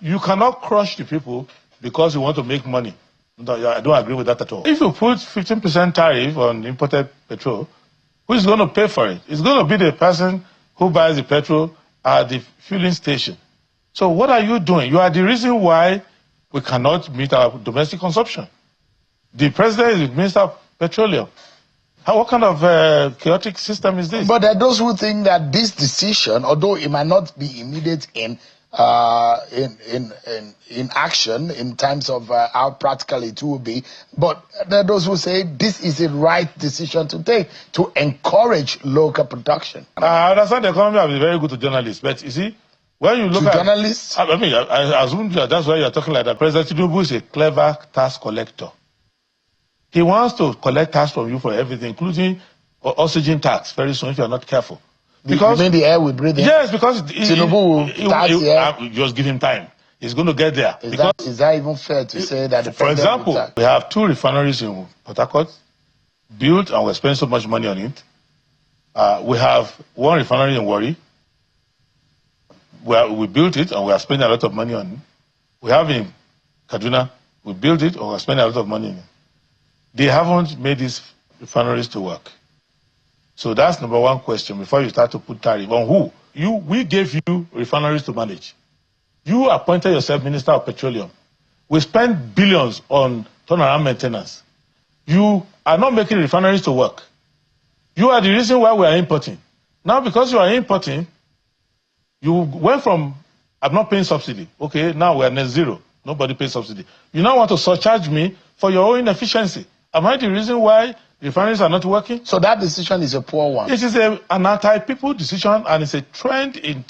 you cannot crush the people because you want to make money. I don't agree with that at all. If you put 15% tariff on imported petrol, who is going to pay for it? It's going to be the person who buys the petrol at the fueling station. So what are you doing? You are the reason why we cannot meet our domestic consumption. The president is the Minister of Petroleum. What kind of chaotic system is this? But there are those who think that this decision, although it might not be immediate in action in terms of how practical it will be, but there are those who say this is the right decision to take to encourage local production. I understand the economy has been very good to journalists, but you see, when you look to at journalists, I mean, I assume that's why you're talking like that. President Tinubu is a clever tax collector. He wants to collect tax from you for everything, including oxygen tax, very soon if you're not careful. Because you mean the air we breathe in? Yes, because Tinubu will tax the air. Just give him time. He's going to get there. Is that even fair to say that the for example, we have 2 refineries in Port Harcourt built and we're spending so much money on it. We have 1 refinery in Warri where we built it and we are spending a lot of money on it. We have in Kaduna, we built it and we're spending a lot of money on it. They haven't made these refineries to work. So that's number 1 question before you start to put tariff on who? We gave you refineries to manage. You appointed yourself Minister of Petroleum. We spent billions on turnaround maintenance. You are not making refineries to work. You are the reason why we are importing. Now because you are importing, you went from, I'm not paying subsidy. Okay, now we are net zero. Nobody pays subsidy. You now want to surcharge me for your own inefficiency. Am I the reason why refineries are not working? So that decision is a poor one. It is an anti-people decision, and it's a trend in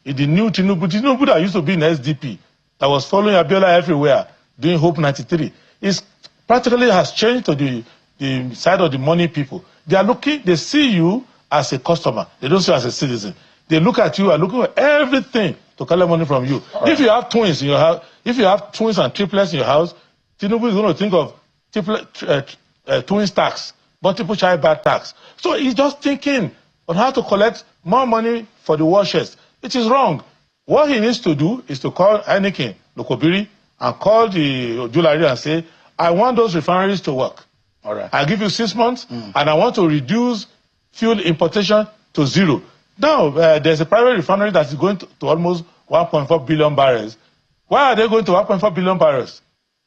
the new Tinubu. Tinubu that used to be in SDP, that was following Abiola everywhere, doing Hope 93. It practically has changed to the side of the money people. They see you as a customer. They don't see you as a citizen. They look at you and looking for everything to collect money from you. Right. If you have twins in your house, if you have twins and triplets in your house, Tinubu is going to think of twins tax, multiple child birth tax. So he's just thinking on how to collect more money for the washers. It is wrong. What he needs to do is to call Heineken, Lokobiri, and call the Ojulari and say, I want those refineries to work. All right. I'll give you 6 months, and I want to reduce fuel importation to 0. Now, there's a private refinery that is going to almost 1.4 billion barrels. Why are they going to 1.4 billion barrels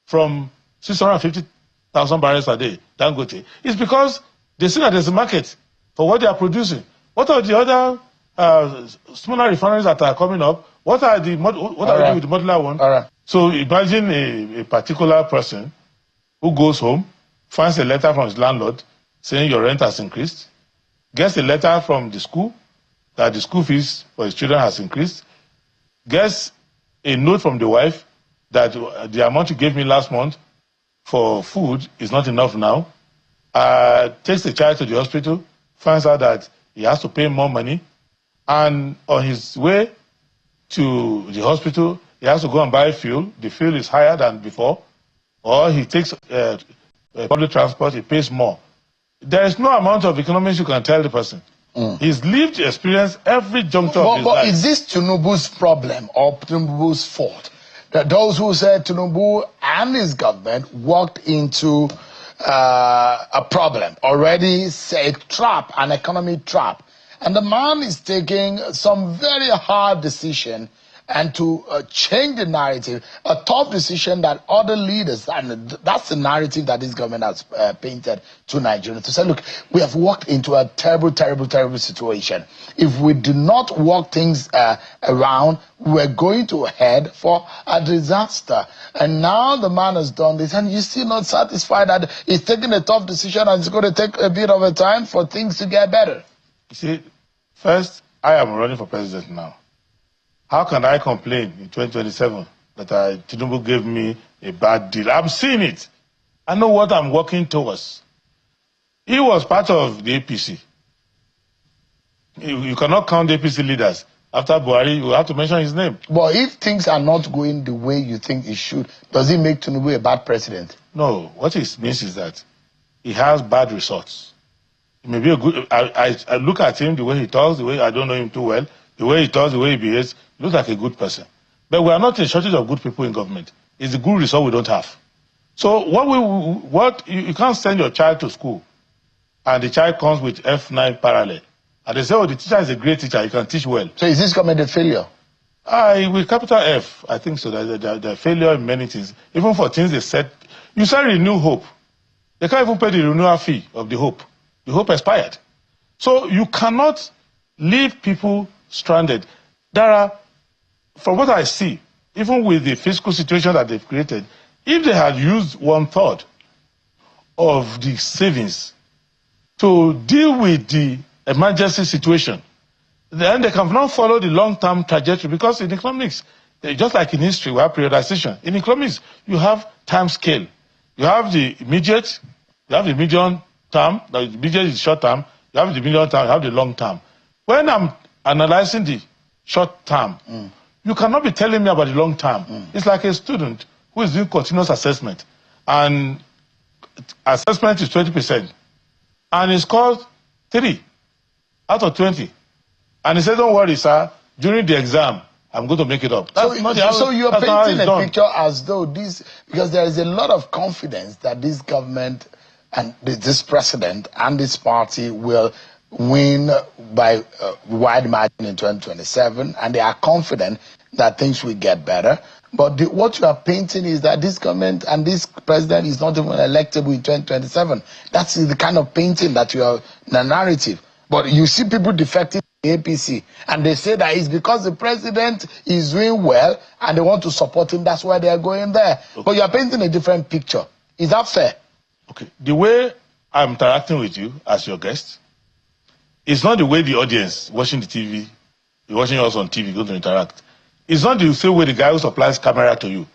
from 650,000 barrels a day, Dangote? It's because they see that there's a market for what they are producing. What are the other smaller refineries that are coming up? What are they with the modular one? All right. So imagine a particular person who goes home, finds a letter from his landlord saying your rent has increased, gets a letter from the school that the school fees for his children has increased, gets a note from the wife that the amount you gave me last month for food is not enough now, takes the child to the hospital, finds out that he has to pay more money, and on his way to the hospital, he has to go and buy fuel. The fuel is higher than before, or he takes public transport, he pays more. There is no amount of economics you can tell the person. He's lived experience every juncture of his life. But is this Tinubu's problem or Tinubu's fault? That those who said Tinubu and his government walked into a problem, already a trap, an economic trap. And the man is taking some very hard decision and to change the narrative, a tough decision that other leaders, and that's the narrative that this government has painted to Nigerians, to say, look, we have walked into a terrible, terrible, terrible situation. If we do not work things around, we're going to head for a disaster. And now the man has done this, and you're still not satisfied that he's taking a tough decision and it's going to take a bit of a time for things to get better. You see, first, I am running for president now. How can I complain in 2027 that Tinubu gave me a bad deal? I'm seeing it. I know what I'm working towards. He was part of the APC. You cannot count the APC leaders. After Buhari, you have to mention his name. But if things are not going the way you think it should, does it make Tinubu a bad president? No. What it means is that he has bad results. He may be a good... I look at him, the way he talks, the way I don't know him too well, the way he talks, the way he behaves, looks like a good person. But we are not in shortage of good people in government. It's the good result we don't have. So you can't send your child to school and the child comes with F9 parallel. And they say, oh, the teacher is a great teacher, he can teach well. So is this government a failure? With capital F, I think so. They're failure in many things. Even for things they said. You said renew hope. They can't even pay the renewal fee of the hope. The hope expired. So you cannot leave people stranded. From what I see, even with the fiscal situation that they've created, if they had used 1/3 of the savings to deal with the emergency situation, then they can now follow the long-term trajectory. Because in economics, just like in history, we have periodization. In economics, you have time scale. You have the immediate, you have the medium term, the immediate is short term, you have the medium term, you have the long term. When I'm analyzing the short term, you cannot be telling me about the long term. It's like a student who is doing continuous assessment, and assessment is 20%, and he scored 3 out of 20. And he said, don't worry, sir, during the exam, I'm going to make it up. So you're painting a picture as though because there is a lot of confidence that this government and this president and this party will win by wide margin in 2027, and they are confident that things will get better. But what you are painting is that this government and this president is not even electable in 2027. That's the kind of painting that you are, the narrative. But you see people defecting the APC, and they say that it's because the president is doing well and they want to support him. That's why they are going there. Okay. But you are painting a different picture. Is that fair? Okay. The way I'm interacting with you as your guest is not the way the audience watching the TV, watching us on TV, going to interact. It's not the same way the guy who supplies camera to you.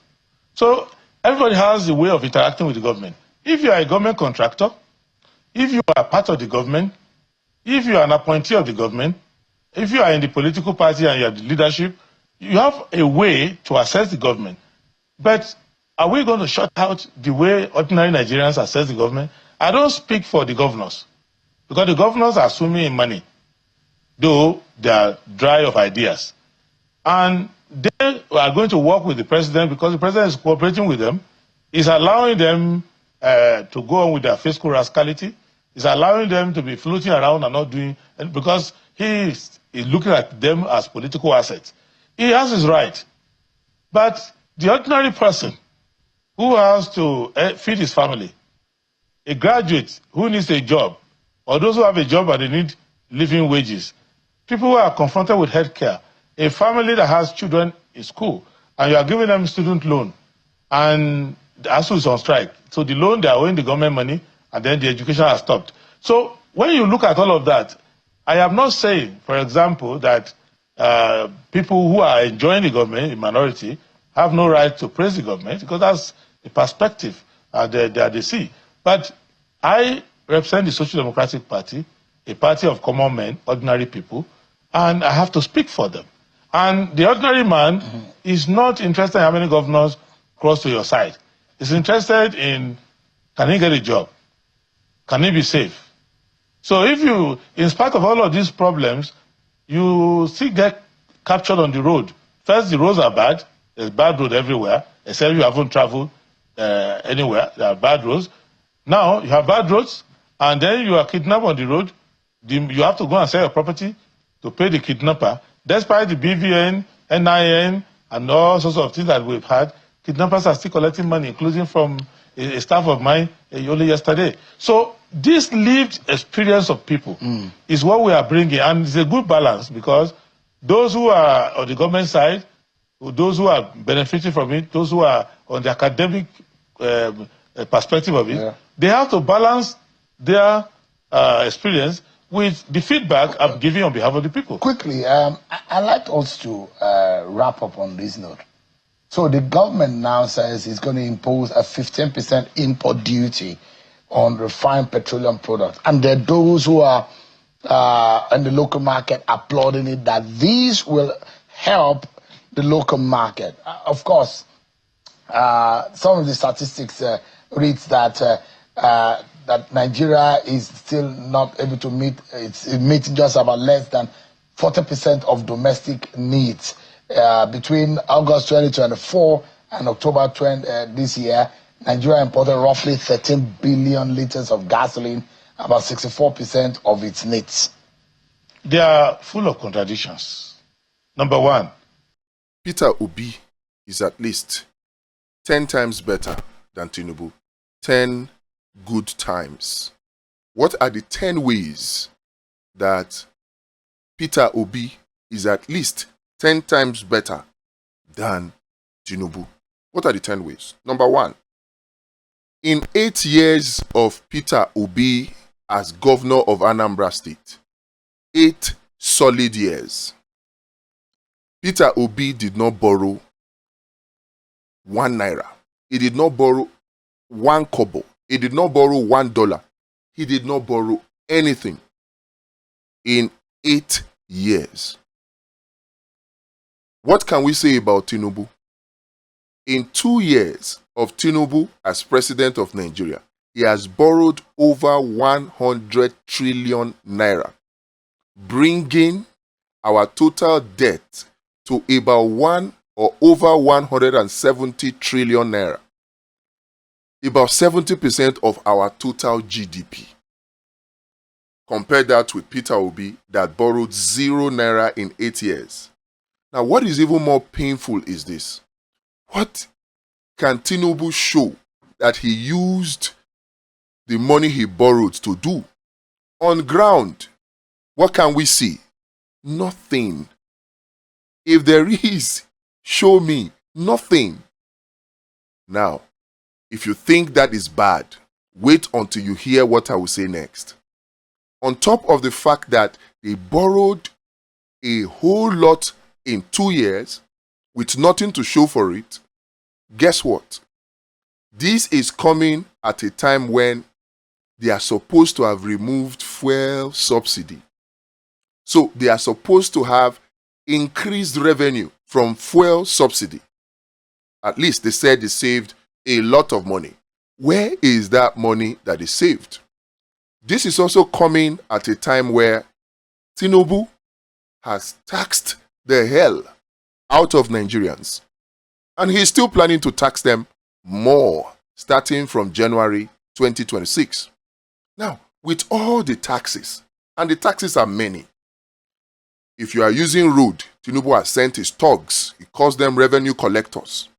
So everybody has a way of interacting with the government. If you are a government contractor, if you are part of the government, if you are an appointee of the government, if you are in the political party and you are the leadership, you have a way to assess the government. But are we going to shut out the way ordinary Nigerians assess the government? I don't speak for the governors, because the governors are swimming in money, though they are dry of ideas. And they are going to work with the president because the president is cooperating with them, is allowing them to go on with their fiscal rascality, is allowing them to be floating around and not doing, because he is looking at them as political assets. He has his right. But the ordinary person who has to feed his family, a graduate who needs a job, or those who have a job and they need living wages, people who are confronted with healthcare, a family that has children in school, and you are giving them student loan, and the ASU is on strike. So the loan, they are owing the government money, and then the education has stopped. So when you look at all of that, I am not saying, for example, that people who are enjoying the government, in minority, have no right to praise the government, because that's the perspective that they see. But I represent the Social Democratic Party, a party of common men, ordinary people, and I have to speak for them. And the ordinary man is not interested in how many governors cross to your side. He's interested in, can he get a job? Can he be safe? So if you, in spite of all of these problems, you still get captured on the road. First, the roads are bad. There's bad road everywhere, except you haven't traveled anywhere. There are bad roads. Now, you have bad roads, and then you are kidnapped on the road. You have to go and sell your property to pay the kidnapper. Despite the BVN, NIN, and all sorts of things that we've had, kidnappers are still collecting money, including from a staff of mine only yesterday. So this lived experience of people is what we are bringing, and it's a good balance, because those who are on the government side, those who are benefiting from it, those who are on the academic perspective of it, they have to balance their experience with the feedback I'm giving on behalf of the people. Quickly, I'd like us to wrap up on this note. So the government now says it's going to impose a 15% import duty on refined petroleum products. And there are those who are in the local market applauding it, that these will help the local market. Of course, some of the statistics reads that that Nigeria is still not able to meet, it's meeting just about less than 40% of domestic needs. between August 2024 and October this year, Nigeria imported roughly 13 billion liters of gasoline, about 64% of its needs. They are full of contradictions. Number one, Peter Obi is at least 10 times better than Tinubu. 10 good times. What are the 10 ways that Peter Obi is at least 10 times better than Tinubu? What are the 10 ways? Number one, in 8 years of Peter Obi as governor of Anambra State, 8 solid years, Peter Obi did not borrow 1 naira. He did not borrow 1 kobo. He did not borrow $1. He did not borrow anything in 8 years. What can we say about Tinubu? In 2 years of Tinubu as president of Nigeria, he has borrowed over 100 trillion naira, bringing our total debt to about over 170 trillion naira. About 70% of our total GDP. Compare that with Peter Obi that borrowed 0 naira in 8 years. Now, what is even more painful is this. What can Tinubu show that he used the money he borrowed to do? On ground, what can we see? Nothing. If there is, show me. Nothing. Now, if you think that is bad, wait until you hear what I will say next. On top of the fact that they borrowed a whole lot in 2 years with nothing to show for it, guess what? This is coming at a time when they are supposed to have removed fuel subsidy. So they are supposed to have increased revenue from fuel subsidy. At least they said they saved a lot of money. Where is that money that is saved? This is also coming at a time where Tinubu has taxed the hell out of Nigerians. And he's still planning to tax them more starting from January 2026. Now, with all the taxes, and the taxes are many, if you are using road, Tinubu has sent his thugs, he calls them revenue collectors,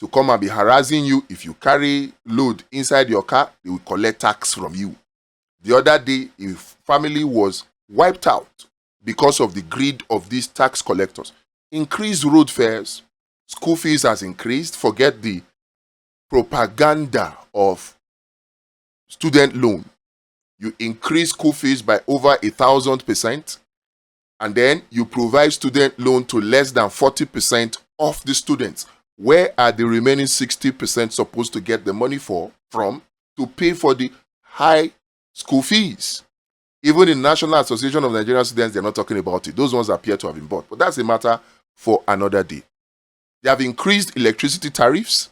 to come and be harassing you. If you carry load inside your car, they will collect tax from you. The other day, a family was wiped out because of the greed of these tax collectors. Increased road fares, school fees has increased. Forget the propaganda of student loan. You increase school fees by over 1,000%, and then you provide student loan to less than 40% of the students. Where are the remaining 60% supposed to get the money from to pay for the high school fees? Even in National Association of Nigerian Students, they're not talking about it. Those ones appear to have been bought. But that's a matter for another day. They have increased electricity tariffs.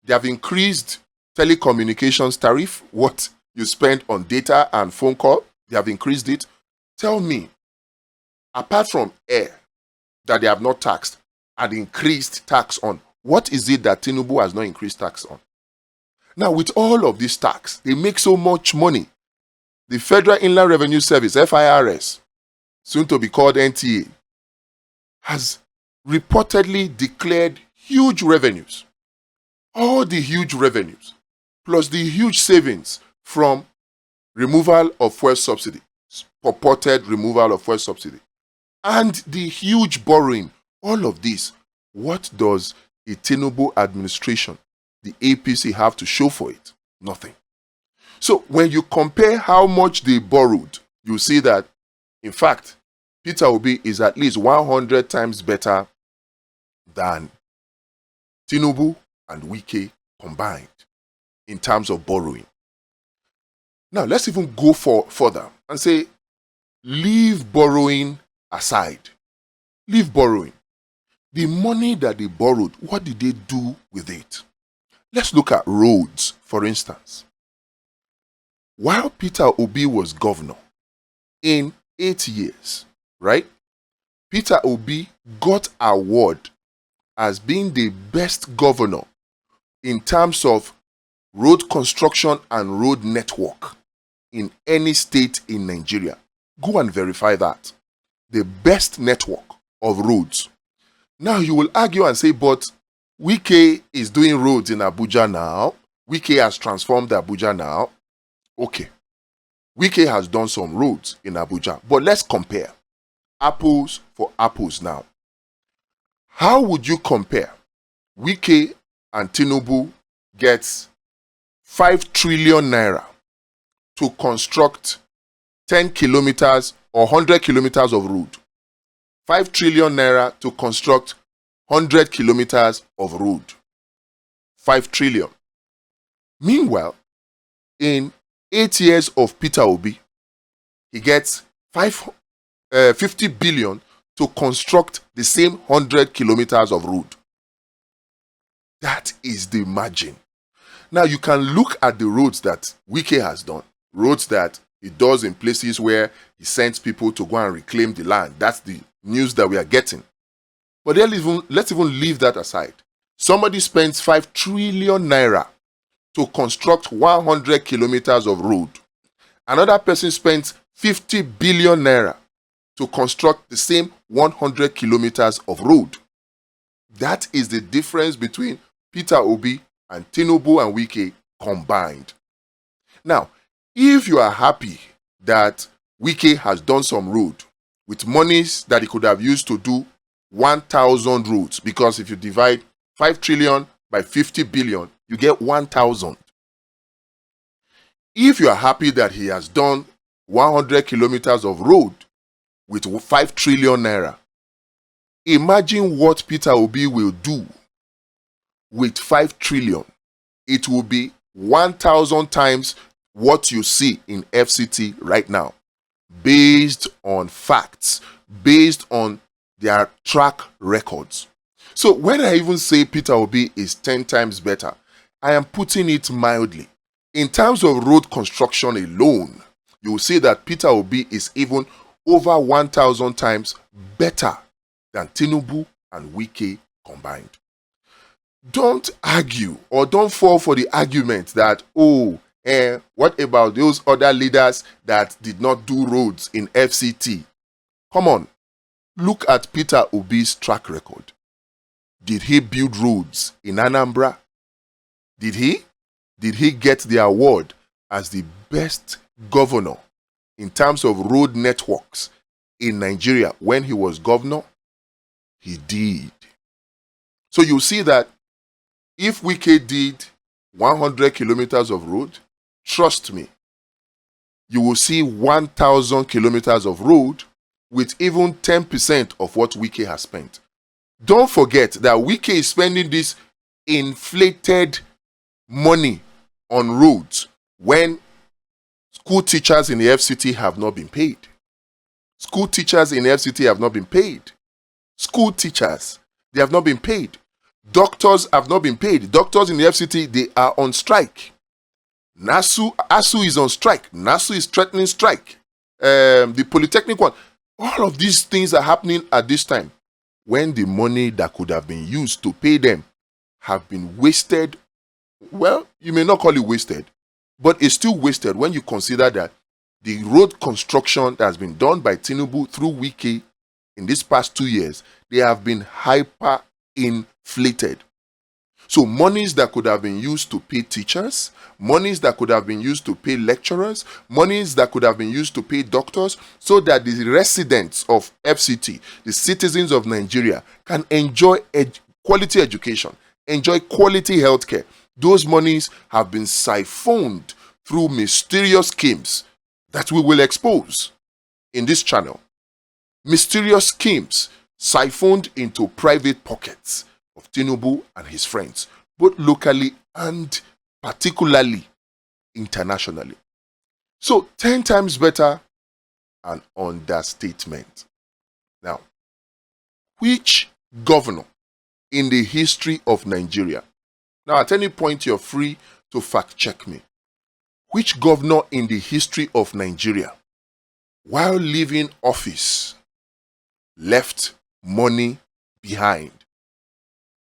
They have increased telecommunications tariff, what you spend on data and phone call. They have increased it. Tell me, apart from air that they have not taxed and increased tax on, what is it that Tinubu has not increased tax on? Now, with all of this tax, they make so much money. The Federal Inland Revenue Service, FIRS, soon to be called NTA, has reportedly declared huge revenues. All the huge revenues, plus the huge savings from removal of fuel subsidy, purported removal of fuel subsidy, and the huge borrowing, all of this, what does the Tinubu administration, the APC, have to show for it? Nothing. So when you compare how much they borrowed, you see that, in fact, Peter Obi is at least 100 times better than Tinubu and Wike combined in terms of borrowing. Now, let's even go further and say, leave borrowing aside. Leave borrowing. The money that they borrowed, what did they do with it? Let's look at roads, for instance. While Peter Obi was governor, in 8 years, right? Peter Obi got award as being the best governor in terms of road construction and road network in any state in Nigeria. Go and verify that. The best network of roads. Now you will argue and say, but Wike is doing roads in Abuja now. Wike has transformed Abuja now. Okay. Wike has done some roads in Abuja. But let's compare. Apples for apples now. How would you compare Wike and Tinubu gets 5 trillion naira to construct 10 kilometers or 100 kilometers of road? 5 trillion naira to construct 100 kilometers of road. 5 trillion. Meanwhile, in 8 years of Peter Obi, he gets 50 billion to construct the same 100 kilometers of road. That is the margin. Now you can look at the roads that Wike has done. Roads that he does in places where he sends people to go and reclaim the land. That's the news that we are getting. But let's even leave that aside. Somebody spends 5 trillion naira to construct 100 kilometers of road. Another person spends 50 billion naira to construct the same 100 kilometers of road. That is the difference between Peter Obi and Tinubu and Wike combined. Now, if you are happy that Wike has done some road with monies that he could have used to do 1,000 roads, because if you divide 5 trillion by 50 billion, you get 1,000. If you are happy that he has done 100 kilometers of road with 5 trillion naira, imagine what Peter Obi will do with 5 trillion. It will be 1,000 times what you see in FCT right now, based on facts, based on their track records. So when I even say Peter Obi is 10 times better, I am putting it mildly. In terms of road construction alone, you will see that Peter Obi is even over 1,000 times better than Tinubu and Wike combined. Don't argue or don't fall for the argument that, what about those other leaders that did not do roads in FCT? Come on, look at Peter Obi's track record. Did he build roads in Anambra? Did he? Did he get the award as the best governor in terms of road networks in Nigeria when he was governor? He did. So you see that if Wike did 100 kilometers of road, trust me, you will see 1,000 kilometers of road with even 10% of what Wike has spent. Don't forget that Wike is spending this inflated money on roads when school teachers in the FCT have not been paid. School teachers in the FCT have not been paid. School teachers, they have not been paid. Doctors have not been paid. Doctors in the FCT, they are on strike. ASU is on strike. NASU is threatening strike. The Polytechnic one. All of these things are happening at this time when the money that could have been used to pay them have been wasted. Well, you may not call it wasted, but it's still wasted when you consider that the road construction that has been done by Tinubu through Wike in these past 2 years, they have been hyper inflated. So monies that could have been used to pay teachers, monies that could have been used to pay lecturers, monies that could have been used to pay doctors, so that the residents of FCT, the citizens of Nigeria, can enjoy quality education, enjoy quality healthcare. Those monies have been siphoned through mysterious schemes that we will expose in this channel. Mysterious schemes siphoned into private pockets of Tinubu and his friends, both locally and particularly internationally. So 10 times better, an understatement. Now, which governor in the history of Nigeria, now at any point you're free to fact check me, which governor in the history of Nigeria, while leaving office, left money behind.